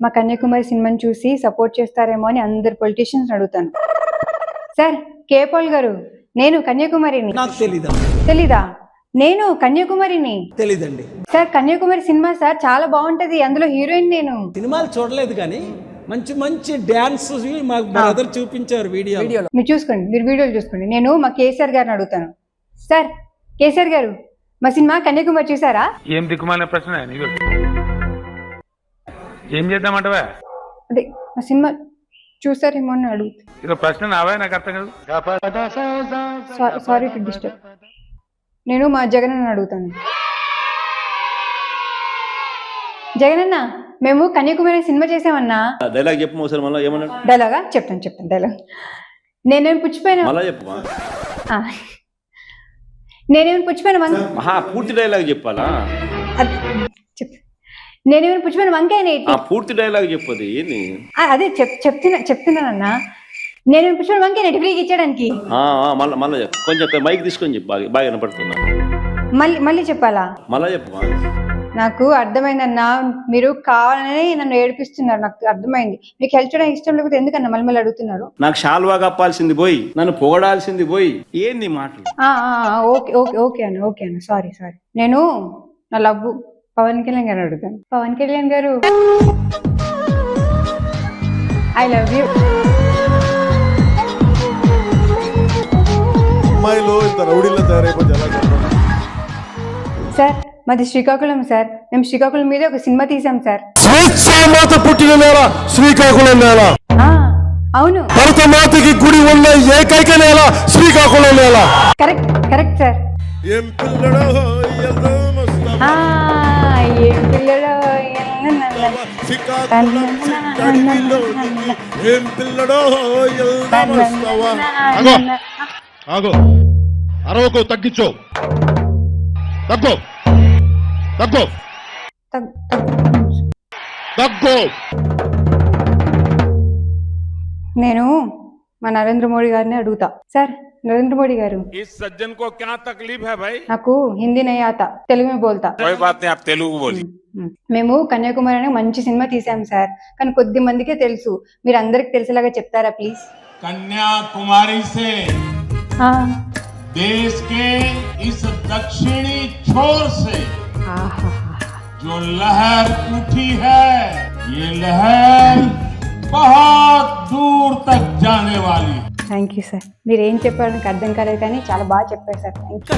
మా కన్యాకుమారి సినిమాని చూసి సపోర్ట్ చేస్తారేమో అని అందరు పొలిటీషియన్స్ అడుగుతాను. సార్ కేపాల్ గారు, నేను కన్యాకుమారిని. నాకు తెలీదా? తెలీదా? నేను కన్యాకుమారిని. తెలీదండి సార్. కన్యాకుమారి సినిమా సార్ చాలా బాగుంటది, అందులో హీరోయిన్ నేను. సినిమాలు చూడలేదు కానీ మంచి మంచి డ్యాన్స్ మా బ్రదర్ చూపించారు వీడియోలో. మీరు చూసుకోండి, మీరు వీడియోలు చూసుకోండి. నేను మా కేసీఆర్ గారిని అడుగుతాను. సార్ కేసీఆర్ గారు, మా సినిమా కన్యాకుమారి చూసారా? ఏం దిక్కుమాలిన ప్రశ్న, ఏం చేద్దామంటవా? అదే మా సినిమా చూసారేమో అని అడుగుతా. ఇదో ప్రశ్న నావా, నాకు అర్థం కాదు. Sorry to disturb. నేను మా జగన్ అన్న అడుగుతాను. జగనన్న, మేము కన్యాకుమారి సినిమా చేసామన్నా. డైలాగ్ చెప్పు ఒకసారి, మళ్ళీ ఏమన్నా డైలాగా చెప్తాను డైలాగ్. నేనేమి పుచ్చిపోయినా పూర్తి డైలాగ్ చెప్పాలా? నేనేమైనా పుచ్చిపోయిన వంకాయ పూర్తి డైలాగ్ చెప్పదు ఏంది? అదే చెప్తున్నానన్నా. నేను పుచ్చిపోయిన వంకాయ ఫ్రీగా ఇచ్చడానికి. మళ్ళీ కొంచెం మైక్ తీసుకొని చెప్పు, బాగా వినపడుతున్నా. మళ్ళీ చెప్పాలా? మళ్ళా చెప్పు. నాకు అర్థమైందన్నా, మీరు కావాలని నన్ను ఏడిపిస్తున్నారు. నాకు అర్థమైంది. మీకు హెల్ప్ చేయడానికి ఇష్టం లేకపోతే ఎందుకన్నా మళ్ళీ అడుగుతున్నారు? నాకు షాల్వా కప్పాల్సింది పోయి, నన్ను పొగడాల్సింది పోయి, ఏంది మాటలు? ఓకే అన్న సారీ. నేను నా లవ్వు పవన్ కళ్యాణ్ గారు అడుగుతాను. పవన్ కళ్యాణ్ గారు, ఐ లవ్ యూ. సార్ మాది శ్రీకాకుళం సార్. మేము శ్రీకాకుళం మీద ఒక సినిమా తీసాం సార్. పుట్టిన నేల శ్రీకాకుళం నేల. అవును, భరతమాతకి గుడి ఉన్న ఏకైక నేల శ్రీకాకుళం నేల. Correct sir. ఏం పిల్లడో అరవకు, తగ్గించు, తగ్గు. నేను మా నరేంద్ర మోడీ గారిని అడుగుతా. సార్ నరేంద్ర మోడీ గారు, నాకు హిందీ నహీ ఆతా, తెలుగు మే బోల్తా. మేము కన్యాకుమారి అనే మంచి సినిమా తీసాం సార్, కానీ కొద్ది మందికే తెలుసు. మీరు అందరికి తెలిసేలాగా చెప్తారా ప్లీజ్? कन्याकुमारी से देश के इस दक्षिणी छोर से जो लहर उठी है, ये लहर बहुत दूर तक जाने वाली है. Thank you sir. మీరు ఏం చెప్పారో నాకు అర్థం కాలేదు కానీ చాలా బాగా చెప్పారు సార్. Thank you.